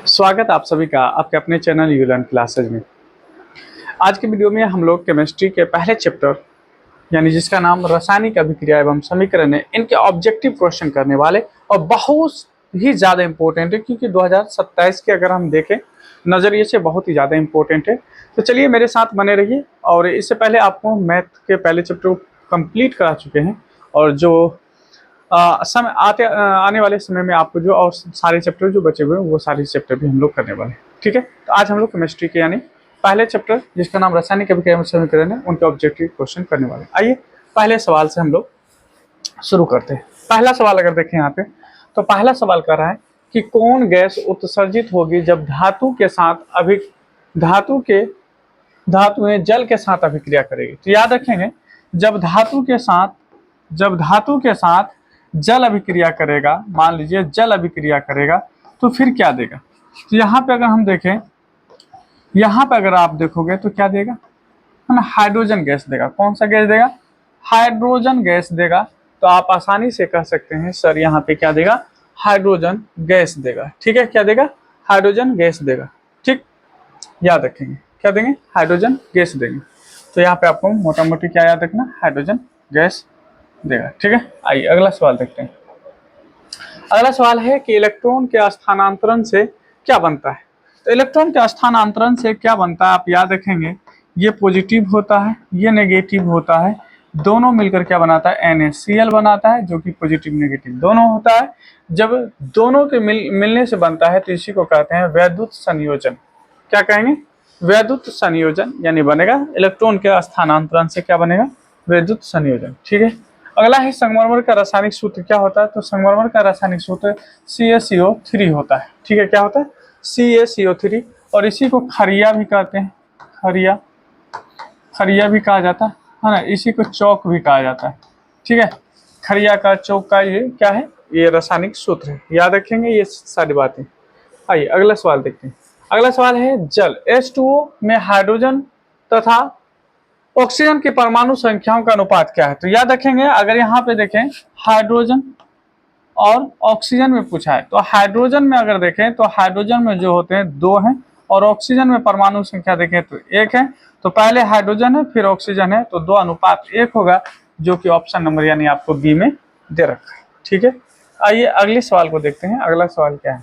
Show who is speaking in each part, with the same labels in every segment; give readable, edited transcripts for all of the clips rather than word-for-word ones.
Speaker 1: स्वागत आप सभी का आपके अपने चैनल यू लर्न क्लासेज में। आज की वीडियो में हम लोग केमिस्ट्री के पहले चैप्टर यानी जिसका नाम रासायनिक अभिक्रिया एवं समीकरण है, इनके ऑब्जेक्टिव क्वेश्चन करने वाले और बहुत ही ज़्यादा इम्पोर्टेंट है क्योंकि 2027 के अगर हम देखें नज़रिए से बहुत ही ज़्यादा इम्पोर्टेंट है। तो चलिए मेरे साथ बने रहिए। और इससे पहले आपको मैथ के पहले चैप्टर को कंप्लीट करा चुके हैं और जो आने वाले समय में आपको जो और सारे चैप्टर जो बचे हुए हैं वो सारे चैप्टर भी हम लोग करने वाले हैं। ठीक है, तो आज हम लोग केमिस्ट्री के यानी पहले चैप्टर जिसका नाम रासायनिक अभिक्रिया एवं समीकरण है उनके ऑब्जेक्टिव क्वेश्चन करने वाले हैं। आइए पहले सवाल से हम लोग शुरू करते हैं। पहला सवाल अगर देखें यहाँ पे तो पहला सवाल कर रहा है कि कौन गैस उत्सर्जित होगी जब धातु में जल के साथ अभिक्रिया करेगी। तो याद रखेंगे जब धातु के साथ जल अभिक्रिया करेगा, मान लीजिए जल अभिक्रिया करेगा तो फिर क्या देगा। तो यहाँ पे अगर हम देखें, यहाँ पे अगर आप देखोगे तो क्या देगा, है ना, हाइड्रोजन गैस देगा। कौन सा गैस देगा? हाइड्रोजन गैस देगा। तो आप आसानी से कह सकते हैं सर यहाँ पे क्या देगा, हाइड्रोजन गैस देगा। ठीक है, क्या देगा? हाइड्रोजन गैस देगा। ठीक, याद रखेंगे क्या देंगे, हाइड्रोजन गैस देंगे। तो यहाँ पे आपको मोटा मोटी क्या याद रखना, हाइड्रोजन गैस देगा। ठीक है, आइए अगला सवाल देखते हैं। अगला सवाल है कि इलेक्ट्रॉन के स्थानांतरण से क्या बनता है। तो इलेक्ट्रॉन के स्थानांतरण से क्या बनता है, आप याद रखेंगे ये पॉजिटिव होता है, ये नेगेटिव होता है, दोनों मिलकर क्या बनाता है, NaCl बनाता है, जो कि पॉजिटिव नेगेटिव दोनों होता है। जब दोनों के मिलने से बनता है तो इसी को कहते हैं वैद्युत संयोजन। क्या कहेंगे? वैद्युत संयोजन, यानी बनेगा इलेक्ट्रॉन के स्थानांतरण से क्या बनेगा, वैद्युत संयोजन। ठीक है, अगला है संगमरमर का रासायनिक सूत्र क्या होता है। तो संगमरमर का रासायनिक सूत्र CaCO3 होता है। ठीक है, क्या होता है, CaCO3। और इसी को खरिया भी कहते हैं, खरिया भी कहा जाता है ना, इसी को चौक भी कहा जाता है। ठीक है, खरिया का, चौक का, ये क्या है, ये रासायनिक सूत्र है। याद रखेंगे ये सारी बातें। आइए अगला सवाल देखते हैं। अगला सवाल है जल H2O में हाइड्रोजन तथा ऑक्सीजन की परमाणु संख्याओं का अनुपात क्या है। तो याद रखेंगे अगर यहाँ पे देखें हाइड्रोजन और ऑक्सीजन में पूछा है तो हाइड्रोजन में अगर देखें तो हाइड्रोजन में जो होते हैं 2 हैं और ऑक्सीजन में परमाणु संख्या देखें तो 1 है। तो पहले हाइड्रोजन है फिर ऑक्सीजन है, तो 2:1 होगा, जो कि ऑप्शन नंबर यानी आपको बी में दे रखा है। ठीक है, आइए अगले सवाल को देखते हैं। अगला सवाल क्या है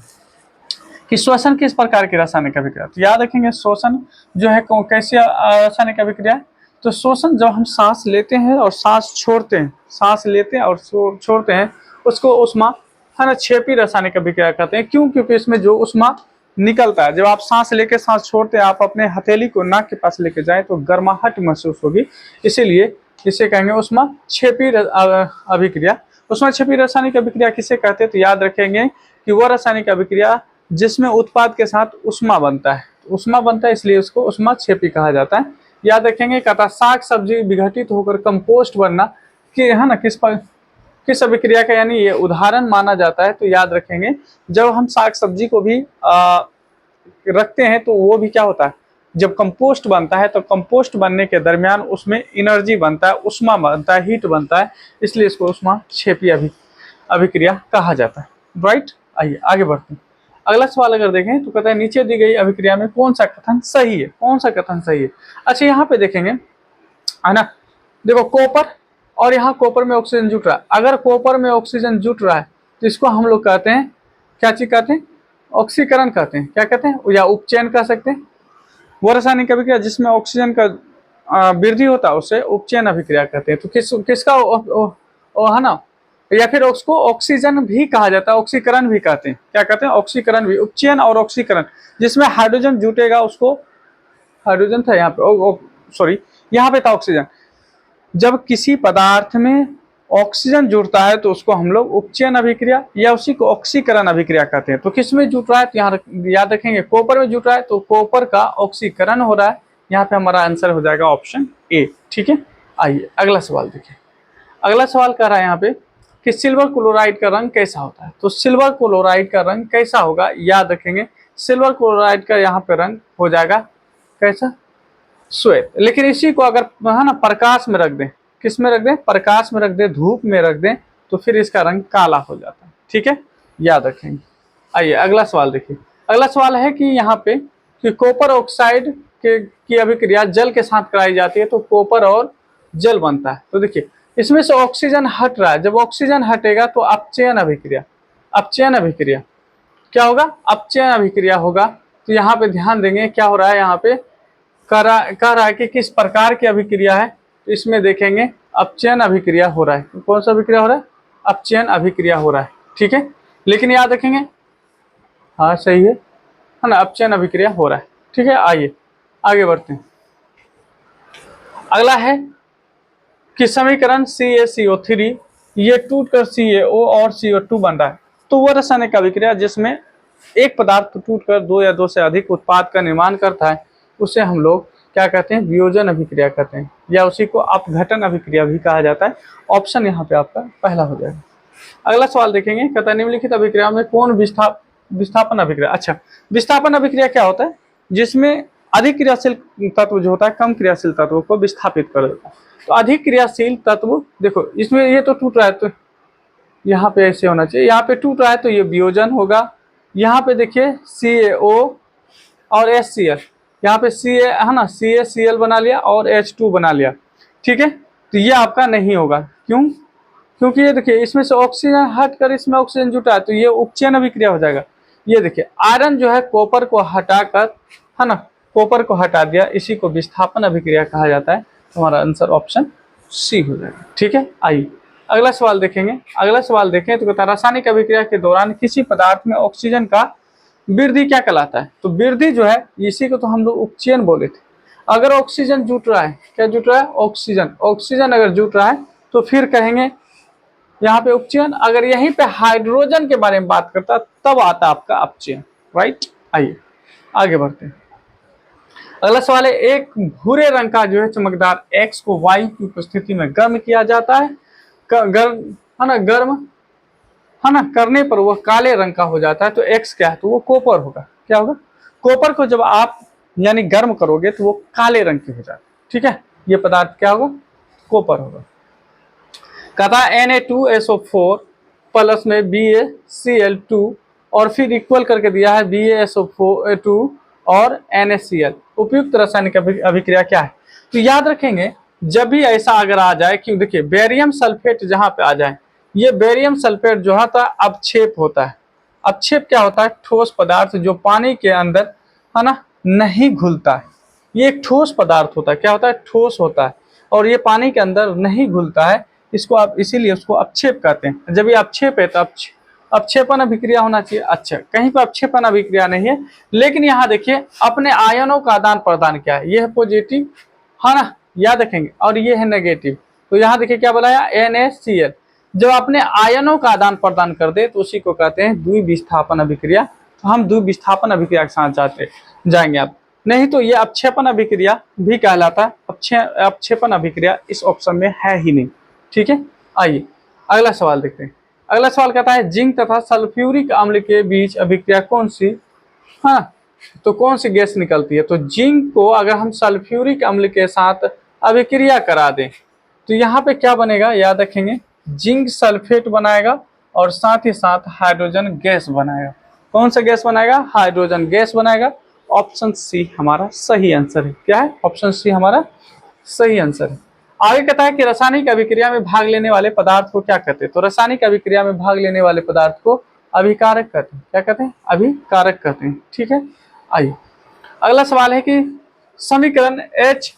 Speaker 1: कि श्वसन किस प्रकार की रासायनिक अभिक्रिया। तो याद रखेंगे श्वसन जो है कैसी रासायनिक अभिक्रिया है। तो श्वसन जब हम सांस लेते हैं और सांस छोड़ते हैं, सांस लेते हैं और छोड़ते हैं, उसको उष्मा, है ना, क्षेपी रासायनिक अभिक्रिया कहते हैं। क्यों? क्योंकि इसमें जो उष्मा निकलता है, जब आप सांस लेके सांस छोड़ते हैं, आप अपने हथेली को नाक के पास लेके जाएं तो गर्माहट महसूस होगी, इसीलिए इसे कहेंगे उष्मा क्षेपी अभिक्रिया। उष्मा क्षेपी रासायनिक अभिक्रिया किसे कहते हैं? तो याद रखेंगे कि वह रासायनिक अभिक्रिया जिसमें उत्पाद के साथ उष्मा बनता है, उष्मा बनता है इसलिए उसको उष्मा क्षेपी कहा जाता है। याद रखेंगे कहता साग सब्जी विघटित होकर कंपोस्ट बनना कि, है ना, किस अभिक्रिया का यानी ये उदाहरण माना जाता है। तो याद रखेंगे जब हम साग सब्जी को भी रखते हैं तो वो भी क्या होता है, जब कंपोस्ट बनता है तो कंपोस्ट बनने के दरमियान उसमें एनर्जी बनता है, उष्मा बनता है, हीट बनता है, इसलिए इसको उष्मा क्षेपी अभिक्रिया कहा जाता है। राइट, आइए आगे बढ़ते हैं। अगला सवाल अगर देखें तो कहता है नीचे दी गई अभिक्रिया में कौन सा कथन सही है, कौन सा कथन सही है। अच्छा यहाँ पे देखेंगे, है ना, देखो कॉपर और यहाँ कॉपर में ऑक्सीजन जुट रहा है। अगर कॉपर में ऑक्सीजन जुट रहा है तो इसको हम लोग कहते हैं, क्या चीज कहते हैं, ऑक्सीकरण कहते हैं। क्या कहते हैं, या उपचयन कह सकते हैं। वो रासायनिक अभिक्रिया जिसमें ऑक्सीजन का वृद्धि होता है उसे उपचयन अभिक्रिया कहते हैं। तो किसका है ना, या फिर उसको ऑक्सीजन भी कहा जाता है, ऑक्सीकरण भी कहते हैं। क्या कहते हैं, ऑक्सीकरण भी। उपचयन और ऑक्सीकरण, जिसमें हाइड्रोजन जुटेगा उसको, हाइड्रोजन था यहाँ पे, सॉरी यहाँ पे था ऑक्सीजन। जब किसी पदार्थ में ऑक्सीजन जुड़ता है तो उसको हम लोग उपचयन अभिक्रिया या उसी को ऑक्सीकरण अभिक्रिया कहते हैं। तो किस में जुट रहा है, तो यहाँ याद रखेंगे कॉपर में जुट रहा है तो कॉपर का ऑक्सीकरण हो रहा है। यहाँ पे हमारा आंसर हो जाएगा ऑप्शन ए। ठीक है, आइए अगला सवाल देखिए। अगला सवाल कह रहा है यहाँ पे कि सिल्वर क्लोराइड का रंग कैसा होता है। तो सिल्वर क्लोराइड का रंग कैसा होगा, याद रखेंगे सिल्वर क्लोराइड का यहाँ पे रंग हो जाएगा कैसा, श्वेत। लेकिन इसी को अगर, है ना, प्रकाश में रख दें, किस में रख दें, प्रकाश में रख दें, धूप में रख दें तो फिर इसका रंग काला हो जाता है। ठीक है, याद रखेंगे। आइए अगला सवाल देखिए। अगला सवाल है कि यहाँ पे कि कॉपर ऑक्साइड की अभिक्रिया जल के साथ कराई जाती है तो कॉपर और जल बनता है। तो देखिए इसमें से ऑक्सीजन हट रहा है, जब ऑक्सीजन हटेगा तो अपचयन अभिक्रिया, अपचयन अभिक्रिया क्या होगा, अपचयन अभिक्रिया होगा। तो यहाँ पे ध्यान देंगे क्या हो रहा है, यहाँ पे कह रहा है कि किस प्रकार की अभिक्रिया है। तो इसमें देखेंगे अपचयन अभिक्रिया हो रहा है। कौन सा अभिक्रिया हो रहा है, अपचयन अभिक्रिया हो रहा है, ठीक है। लेकिन याद रखेंगे, हाँ सही है ना, अपचयन अभिक्रिया हो रहा है, ठीक है। आइए आगे बढ़ते हैं। अगला है कि समीकरण CaCO3 ये टूटकर CaO और CO2 बन रहा है। तो वह रासायनिक अभिक्रिया जिसमें एक पदार्थ टूटकर दो या दो से अधिक उत्पाद का निर्माण करता है उसे हम लोग क्या कहते हैं, वियोजन अभिक्रिया कहते हैं, या उसी को अपघटन अभिक्रिया भी कहा जाता है। ऑप्शन यहाँ पे आपका पहला हो जाएगा। अगला सवाल देखेंगे, कहता है निम्नलिखित अभिक्रिया में कौन विस्थापन अभिक्रिया। अच्छा, विस्थापन अभिक्रिया क्या होता है, जिसमें अधिक क्रियाशील तत्व जो होता है कम क्रियाशील तत्व को विस्थापित कर देता है। तो अधिक क्रियाशील तत्व देखो इसमें ये तो टूट रहा है, तो यहाँ पे ऐसे होना चाहिए, यहाँ पे टूट रहा है तो ये वियोजन होगा। यहाँ पे देखिए CaO और HCl, यहाँ पे Ca है ना, CaCl बना लिया और H2 बना लिया, ठीक है। तो ये आपका नहीं होगा, क्यों, क्योंकि ये देखिए इसमें से ऑक्सीजन हटकर इसमें ऑक्सीजन जुटा है तो ये उपचयन अभिक्रिया हो जाएगा। ये देखिए आयरन जो है कॉपर को हटाकर, है ना, कॉपर को हटा दिया, इसी को विस्थापन अभिक्रिया कहा जाता है। तो हमारा आंसर ऑप्शन सी हो जाएगा, ठीक है। आइए अगला सवाल देखेंगे। अगला सवाल देखें तो कहता है रासायनिक अभिक्रिया के दौरान किसी पदार्थ में ऑक्सीजन का वृद्धि क्या कहलाता है। तो वृद्धि जो है इसी को तो हम लोग उपचयन बोले थे। अगर ऑक्सीजन जुट रहा है, क्या जुट रहा है, ऑक्सीजन, ऑक्सीजन अगर जुट रहा है तो फिर कहेंगे यहाँ पे उपचयन। अगर यहीं पे हाइड्रोजन के बारे में बात करता तब आता आपका अपचयन, राइट। आइए आगे बढ़ते हैं। अगला सवाल है, एक भूरे रंग का जो है चमकदार X को वायु की उपस्थिति में गर्म किया जाता है, गर्म है ना, गर्म है ना करने पर वह काले रंग का हो जाता है। तो X क्या है, तो वो कॉपर होगा। क्या होगा, कॉपर को जब आप यानी गर्म करोगे तो वो काले रंग की हो जाता है, ठीक है। ये पदार्थ क्या होगा, कॉपर होगा। कहता है Na2SO4 प्लस में BaCl2 और फिर इक्वल करके दिया है BaSO2 और NaCl, उपयुक्त रासायनिक अभिक्रिया क्या है। तो याद रखेंगे जब भी ऐसा अगर आ जाए, क्यों देखिए बेरियम सल्फेट जहां पे आ जाए, ये बेरियम सल्फेट जो होता है अवक्षेप होता है। अवक्षेप क्या होता है, ठोस पदार्थ जो पानी के अंदर है ना नहीं घुलता है, ये एक ठोस पदार्थ होता है। क्या होता है, ठोस होता है और ये पानी के अंदर नहीं घुलता है, इसको आप इसीलिए उसको अपक्षेप कहते हैं। जब ये अपक्षेप है तो अपक्षेपण अभिक्रिया होना चाहिए। अच्छा, कहीं पर अपक्षेपण अभिक्रिया नहीं है, लेकिन यहाँ देखिए अपने आयनों का आदान प्रदान क्या है, ये है पॉजिटिव, है ना, याद रखेंगे, और ये है नेगेटिव। तो यहाँ देखिए क्या बनाया, NaCl, जब अपने आयनों का आदान प्रदान कर दे तो उसी को कहते हैं द्विविस्थापन अभिक्रिया। तो हम द्विविस्थापन अभिक्रिया के साथ जाते जाएंगे आप, नहीं तो ये अपक्षेपण अभिक्रिया भी कहलाता है। अपक्षेपण अभिक्रिया इस ऑप्शन में है ही नहीं, ठीक है। आइए अगला सवाल देखते हैं। अगला सवाल कहता है जिंक तथा सल्फ्यूरिक अम्ल के बीच अभिक्रिया कौन सी, हाँ, तो कौन सी गैस निकलती है। तो जिंक को अगर हम सल्फ्यूरिक अम्ल के साथ अभिक्रिया करा दें तो यहाँ पे क्या बनेगा, याद रखेंगे, जिंक सल्फेट बनाएगा और साथ ही साथ हाइड्रोजन गैस बनाएगा। कौन सा गैस बनाएगा, हाइड्रोजन गैस बनाएगा। ऑप्शन सी हमारा सही आंसर है। क्या है, ऑप्शन सी हमारा सही आंसर है। आगे कहता है कि रासायनिक अभिक्रिया में भाग लेने वाले पदार्थ को क्या कहते हैं। तो रासायनिक अभिक्रिया में भाग लेने वाले पदार्थ को अभिकारक कहते हैं। क्या कहते हैं, अभिकारक कहते हैं, ठीक है। आइए अगला सवाल है कि समीकरण H,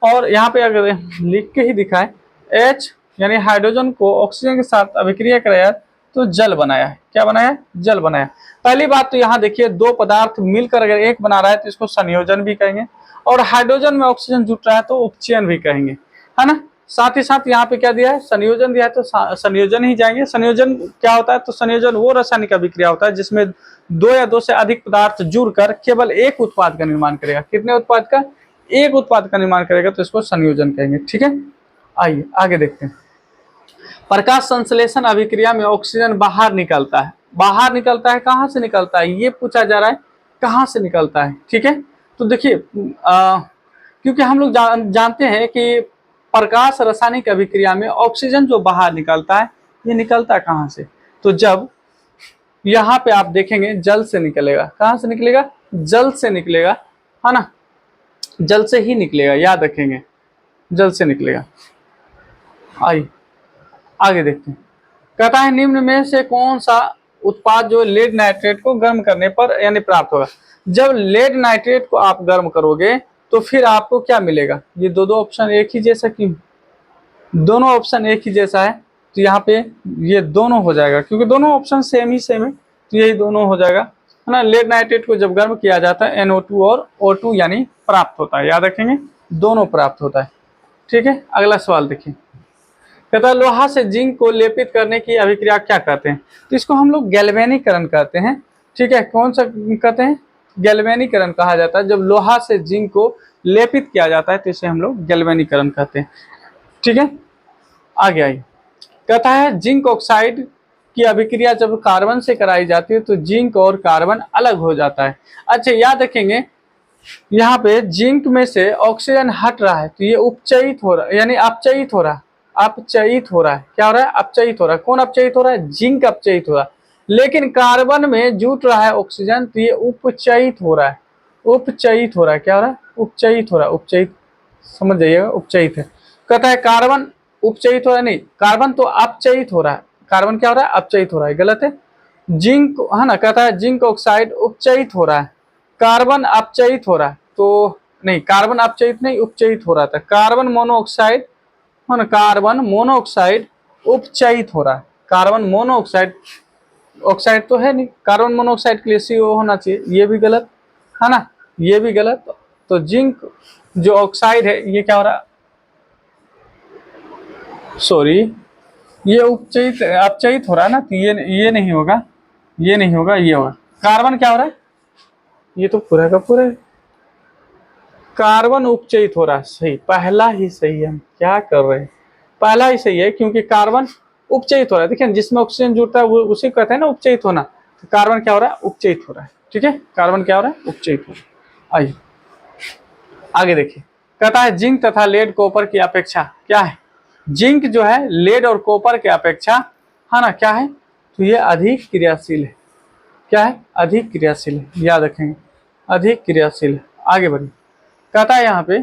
Speaker 1: और यहाँ पे अगर लिख के ही दिखाए H यानी हाइड्रोजन को ऑक्सीजन के साथ अभिक्रिया कराया तो जल बनाया है। क्या बनाया, जल बनाया। पहली बात तो यहाँ देखिए दो पदार्थ मिलकर अगर एक बना रहा है तो इसको संयोजन भी कहेंगे, और हाइड्रोजन में ऑक्सीजन जुट रहा है तो उपचयन भी कहेंगे, है ना। साथ ही साथ यहाँ पे क्या दिया है, संयोजन दिया है, तो संयोजन ही जाएंगे। संयोजन क्या होता है, तो संयोजन वो रासायनिक अभिक्रिया होता है जिसमें दो या दो से अधिक पदार्थ जुड़कर केवल एक उत्पाद का निर्माण करेगा। कितने उत्पाद का, एक उत्पाद का निर्माण करेगा, तो इसको संयोजन कहेंगे, ठीक है। आइए आगे देखते हैं। प्रकाश संश्लेषण अभिक्रिया में ऑक्सीजन बाहर निकलता है। बाहर निकलता है, कहाँ से निकलता है, ये पूछा जा रहा है, कहाँ से निकलता है, ठीक है। तो देखिए क्योंकि हम लोग जानते हैं कि प्रकाश रासायनिक अभिक्रिया में ऑक्सीजन जो बाहर निकलता है, ये निकलता कहाँ से, तो जब यहाँ पे आप देखेंगे जल से निकलेगा। कहाँ से निकलेगा? जल से निकलेगा, है ना, जल से ही निकलेगा, याद रखेंगे, जल से निकलेगा। आइए आगे देखते हैं। कहता है निम्न में से कौन सा उत्पाद जो लेड नाइट्रेट को गर्म करने पर यानी प्राप्त होगा। जब लेड नाइट्रेट को आप गर्म करोगे तो फिर आपको क्या मिलेगा? ये दो दो ऑप्शन एक ही जैसा क्यों? दोनों ऑप्शन एक ही जैसा है तो यहाँ पे ये दोनों हो जाएगा, क्योंकि दोनों ऑप्शन सेम ही सेम है, तो यही दोनों हो जाएगा, है ना। लेड नाइट्रेट को जब गर्म किया जाता है NO2 और O2 यानी प्राप्त होता है, याद रखेंगे, दोनों प्राप्त होता है। ठीक है, अगला सवाल देखिए। कहता है लोहा से जिंक को लेपित करने की अभिक्रिया क्या कहते हैं? तो इसको हम लोग गैल्वेनीकरण कहते हैं। ठीक है, कौन सा कहते हैं? गैल्वेनीकरण कहा जाता है। जब लोहा से जिंक को लेपित किया जाता है तो इसे हम लोग गैल्वेनीकरण कहते हैं। ठीक है, आगे आइए। कहता है जिंक ऑक्साइड की अभिक्रिया जब कार्बन से कराई जाती है तो जिंक और कार्बन अलग हो जाता है। अच्छा, याद रखेंगे यहाँ पे जिंक में से ऑक्सीजन हट रहा है तो ये उपचयित हो रहा है, यानी अपचयित हो रहा है, अपचयित हो रहा है। क्या हो रहा है? अपचयित हो रहा है। कौन अपचयित हो रहा है? जिंक अपचयित हो रहा है। लेकिन कार्बन में जुट रहा है ऑक्सीजन तो ये उपचयित हो रहा है, उपचयित हो रहा है। क्या हो रहा है? उपचयित हो रहा है, उपचयित, समझ जाइएगा, उपचयित है। कहता है कार्बन उपचयित हो रहा है, नहीं, कार्बन तो अपचयित हो रहा है। कार्बन क्या हो रहा है? अपचयित हो रहा है, गलत है। जिंक, है ना, कहता है जिंक ऑक्साइड उपचयित हो रहा है, कार्बन अपचयित हो रहा है, तो नहीं, कार्बन अपचयित नहीं, उपचयित हो रहा था। कार्बन मोनोऑक्साइड, है ना, कार्बन मोनोऑक्साइड उपचयित हो रहा है। कार्बन मोनोऑक्साइड, ऑक्साइड तो है नहीं, कार्बन मोनोऑक्साइड के लिए CO होना चाहिए, ये भी गलत, है ना, ये भी गलत। तो जिंक जो ऑक्साइड है ये क्या हो रहा है? सॉरी, ये उपचयित अपचयित हो रहा है ना, तो ये नहीं होगा, ये नहीं होगा, ये होगा। कार्बन क्या हो रहा है? ये तो पूरा का पूरा है। कार्बन उपचयित हो रहा है, सही, पहला ही सही है। हम क्या कर रहे हैं? पहला ही सही है, क्योंकि कार्बन उपचयित हो रहा है। देखिए जिसमें ऑक्सीजन जुड़ता है वो उसी को कहते हैं ना उपचयित होना। तो कार्बन क्या हो रहा है? उपचयित हो रहा है। ठीक है, कार्बन क्या हो रहा है? उपचयित हो रहा है। आइए आगे देखिए। कहता है जिंक तथा लेड कॉपर की अपेक्षा क्या है? जिंक जो है लेड और कॉपर की अपेक्षा, है ना, क्या है? तो ये अधिक क्रियाशील है। क्या है? अधिक क्रियाशील है, याद रखेंगे, अधिक क्रियाशील है। आगे बढ़िए। कहता है यहाँ पे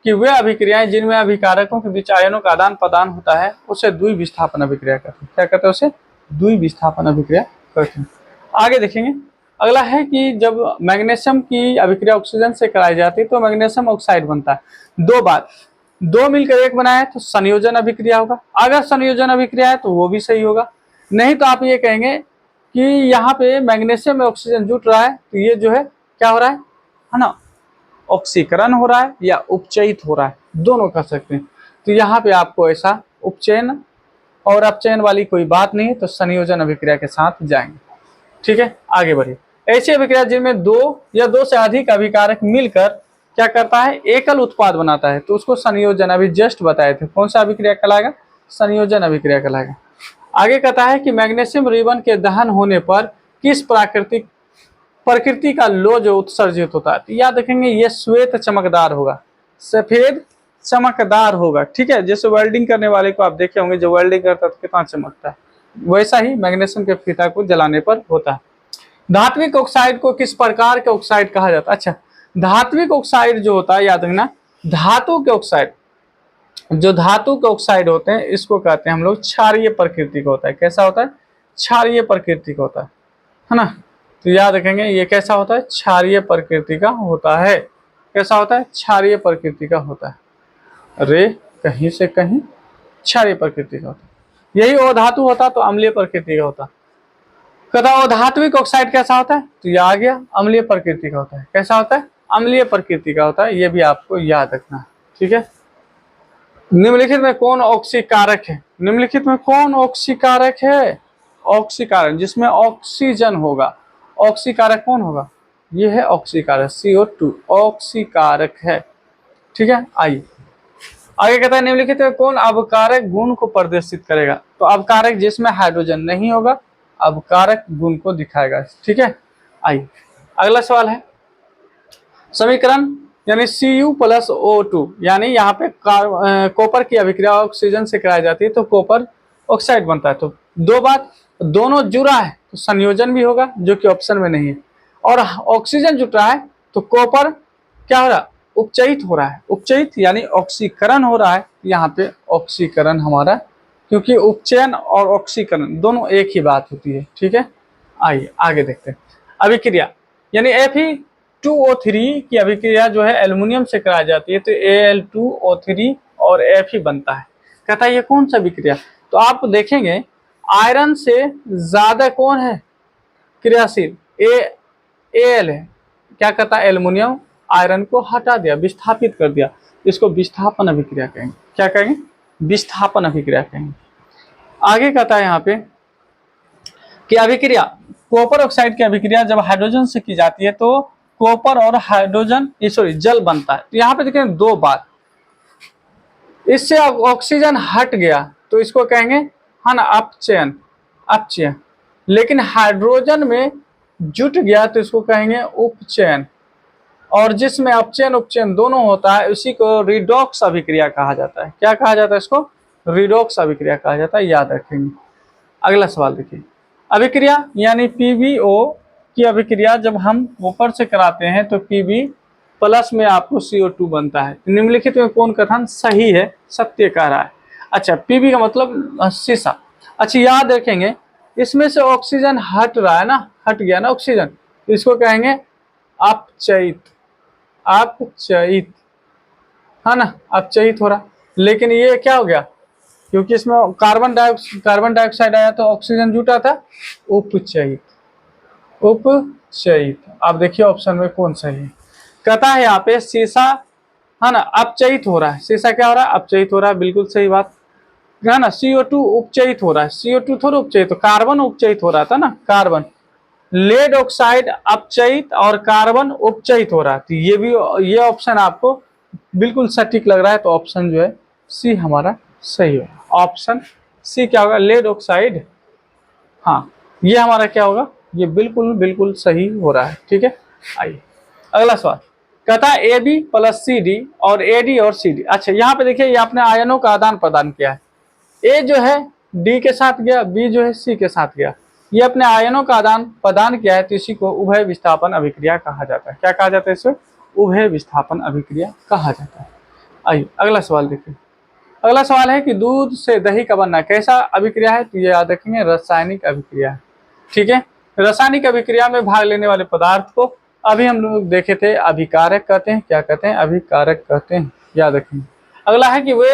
Speaker 1: कि वे अभिक्रियाएं जिनमें अभिकारकों के बीच आयनों का आदान प्रदान होता है उसे द्विविस्थापन अभिक्रिया कहते हैं। क्या कहते हैं? उसे द्विविस्थापन अभिक्रिया कहते हैं। आगे देखेंगे। अगला है कि जब मैग्नीशियम की अभिक्रिया ऑक्सीजन से कराई जाती है तो मैग्नीशियम ऑक्साइड बनता है। दो बात, दो मिलकर एक बनाए तो संयोजन अभिक्रिया होगा। अगर संयोजन अभिक्रिया है तो वो भी सही होगा, नहीं तो आप ये कहेंगे कि यहाँ पे मैग्नीशियम में ऑक्सीजन जुट रहा है तो ये जो है क्या हो रहा है ना, ऑक्सीकरण हो रहा है या उपचयित हो रहा है, दोनों कह सकते हैं। तो यहाँ पे आपको ऐसा उपचयन और अपचयन वाली कोई बात नहीं है, तो संयोजन अभिक्रिया के साथ जाएंगे। ठीक है, आगे बढ़िए। ऐसी अभिक्रिया जिनमें दो या दो से अधिक अभिकारक मिलकर क्या करता है? एकल उत्पाद बनाता है, तो उसको संयोजन, अभी जस्ट बताए थे, कौन सा अभिक्रिया कहलाएगा? संयोजन अभिक्रिया कहलाएगा। आगे कहता है कि मैग्नीशियम रिबन के दहन होने पर किस प्रकृति का लोह उत्सर्जित होता है? तो याद रखेंगे ये श्वेत चमकदार होगा, सफेद चमकदार होगा। ठीक है, जैसे वेल्डिंग करने वाले को आप देखे होंगे, जो वेल्डिंग करता है तो कितना चमकता है, वैसा ही मैग्नीशियम के फीता को जलाने पर होता है। धात्विक ऑक्साइड को किस प्रकार के ऑक्साइड कहा जाता है? अच्छा, धात्विक ऑक्साइड जो होता है, याद रखना, धातु के ऑक्साइड, जो धातु के ऑक्साइड होते हैं इसको कहते हैं हम लोग क्षारीय प्रकृति का होता है। कैसा होता है? क्षारीय प्रकृति का होता है ना। तो याद रखेंगे ये कैसा होता है? क्षारीय प्रकृति का होता है। कैसा होता है? क्षारीय प्रकृति का होता है। अरे कहीं से कहीं क्षारीय प्रकृति का होता है। यही अधातु होता तो अम्लीय प्रकृति का होता। कहता अधात्विक ऑक्साइड कैसा होता है? तो ये आ गया, अम्लीय प्रकृति का होता है। कैसा होता है? अम्लीय प्रकृति का होता है। ये भी आपको याद रखना है। ठीक है, निम्नलिखित में कौन ऑक्सीकारक है? निम्नलिखित में कौन ऑक्सीकारक है? ऑक्सीकारक जिसमें ऑक्सीजन होगा। ऑक्सीकारक कौन होगा? ये है ऑक्सीकारक, CO2 ऑक्सीकारक है। ठीक है, आइए आगे कहता है निम्नलिखित में कौन अवकारक गुण को प्रदर्शित करेगा? तो अवकारक जिसमें हाइड्रोजन नहीं होगा अवकारक गुण को दिखाएगा। ठीक है, आइए अगला सवाल है समीकरण यानी Cu+O2, यानी यहाँ पे कॉपर की अभिक्रिया ऑक्सीजन से कराई जाती है तो कॉपर ऑक्साइड बनता है। तो दो बात, दोनों जुड़ा है तो संयोजन भी होगा जो कि ऑप्शन में नहीं है। और ऑक्सीजन जुट रहा है तो कॉपर क्या हो रहा है, उपचयित हो रहा है। उपचयित यानी ऑक्सीकरण हो रहा है, यहाँ पे ऑक्सीकरण हमारा, क्योंकि उपचयन और ऑक्सीकरण दोनों एक ही बात होती है। ठीक है, आइए आगे देखते हैं। अभिक्रिया यानी Fe2O3 की अभिक्रिया जो है एल्युमिनियम से कराई जाती है, तो Al2O3 और Fe बनता है। कहता है ये कौन सा अभिक्रिया, तो आप देखेंगे आयरन से ज्यादा कौन है क्रियाशील, Al है। क्या कहता है, एल्युमिनियम आयरन को हटा दिया, विस्थापित कर दिया, इसको विस्थापन अभिक्रिया कहेंगे। क्या कहेंगे, विस्थापन अभिक्रिया कहेंगे। आगे कहता है यहाँ पे कि अभिक्रिया कॉपर ऑक्साइड की अभिक्रिया जब हाइड्रोजन से की जाती है तो कॉपर और हाइड्रोजन जल बनता है। तो यहाँ पे देखें दो बात, इससे ऑक्सीजन हट गया तो इसको कहेंगे है ना अपचयन, अपचयन। लेकिन हाइड्रोजन में जुट गया तो इसको कहेंगे उपचयन। और जिसमें अपचयन उपचयन दोनों होता है उसी को रिडॉक्स अभिक्रिया कहा जाता है। क्या कहा जाता है, इसको रिडॉक्स अभिक्रिया कहा जाता है, याद रखेंगे। अगला सवाल देखिए, अभिक्रिया यानी PbO की अभिक्रिया जब हम ऊपर से कराते हैं तो Pb प्लस में आपको CO2 बनता है। निम्नलिखित में कौन कथन सही है, सत्य कह रहा है। अच्छा, Pb का मतलब शीशा। अच्छा याद रखेंगे, इसमें से ऑक्सीजन हट रहा है ना, हट गया ना ऑक्सीजन, इसको कहेंगे अपचयित, अपचयित है ना, अपचयित हो रहा। लेकिन ये क्या हो गया, क्योंकि इसमें कार्बन डाइऑक्साइड आया तो ऑक्सीजन जुटा था, उपचयित, उपचयित। आप देखिए ऑप्शन में कौन सही है। कहता है यहाँ पे शीशा है ना अपचयित हो रहा है, शीशा क्या हो रहा है, अपचयित हो रहा है, बिल्कुल सही बात है ना। CO2 उपचयित हो रहा है, CO2 थोड़ा उपचयित, तो कार्बन उपचयित हो रहा था ना, कार्बन। लेड ऑक्साइड अपचयित और कार्बन उपचयित हो रहा है, तो ये भी, ये ऑप्शन आपको बिल्कुल सटीक लग रहा है, तो ऑप्शन जो है सी हमारा सही होगा। ऑप्शन सी क्या होगा, लेड ऑक्साइड, हाँ ये हमारा क्या होगा, ये बिल्कुल बिल्कुल सही हो रहा है। ठीक है, आइए अगला सवाल। कहता है AB प्लस CD और AD और CD। अच्छा यहाँ पे देखिए, ये आपने आयनों का आदान प्रदान किया है। A जो है D के साथ गया, B जो है C के साथ गया, ये अपने आयनों का आदान प्रदान किया है, तो इसी को उभय विस्थापन अभिक्रिया कहा जाता है। क्या कहा जाता है, इसे उभय विस्थापन अभिक्रिया कहा जाता है। आइए अगला सवाल देखिए। अगला सवाल है कि दूध से दही का बनना कैसा अभिक्रिया है, तो ये याद रखेंगे रासायनिक अभिक्रिया है। ठीक है, रासायनिक अभिक्रिया में भाग लेने वाले पदार्थ को अभी हम लोग देखे थे अभिकारक कहते हैं। क्या कहते हैं, अभिकारक कहते हैं, याद रखेंगे। अगला है कि वे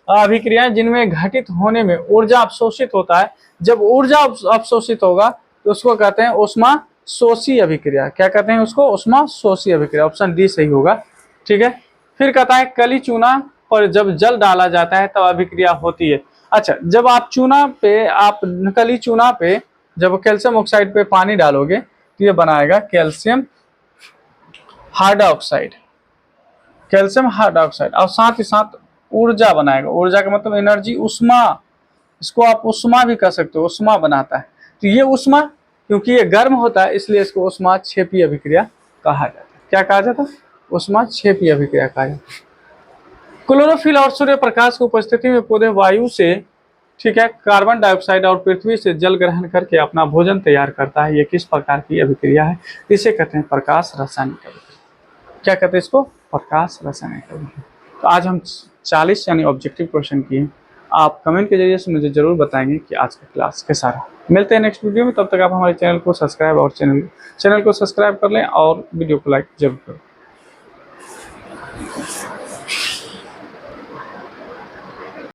Speaker 1: अभिक्रियाएं जिनमें घटित होने में ऊर्जा अवशोषित होता है, जब ऊर्जा अवशोषित होगा तो उसको कहते हैं ऊष्मा शोषी अभिक्रिया। क्या कहते हैं उसको, ऊष्मा शोषी अभिक्रिया। ऑप्शन डी सही होगा। ठीक है, फिर कहता है कली चूना पर जब जल डाला जाता है तब अभिक्रिया होती है। अच्छा, जब आप चूना पे, आप कली चूना पे जब कैल्शियम ऑक्साइड पे पानी डालोगे तो ये बनाएगा कैल्शियम हाइड्रोक्साइड, कैल्शियम हाइड्रोक्साइड, और साथ ही साथ ऊर्जा बनाएगा। ऊर्जा का मतलब एनर्जी, उष्मा, इसको आप उष्मा भी कह सकते हो, उष्मा बनाता है। तो ये उष्मा, क्योंकि ये गर्म होता है इसलिए इसको उष्मा क्षेपी अभिक्रिया कहा जाता है। क्या कहा जाता है, उष्मा क्षेपी अभिक्रिया कहा जाता है। क्लोरोफिल और सूर्य प्रकाश की उपस्थिति में पौधे वायु से, ठीक है, कार्बन डाइऑक्साइड और पृथ्वी से जल ग्रहण करके अपना भोजन तैयार करता है। ये किस प्रकार की अभिक्रिया है, इसे कहते हैं प्रकाश रासायनिक अभिक्रिया। क्या कहते हैं इसको, प्रकाश रासायनिक अभिक्रिया। तो आज हम 40 यानी ऑब्जेक्टिव क्वेश्चन किए। आप कमेंट के जरिए से मुझे जरूर बताएंगे कि आज का क्लास कैसा रहा। मिलते हैं नेक्स्ट वीडियो में, तब तक आप हमारे चैनल को सब्सक्राइब और चैनल को सब्सक्राइब कर लें और वीडियो को लाइक जरूर करें।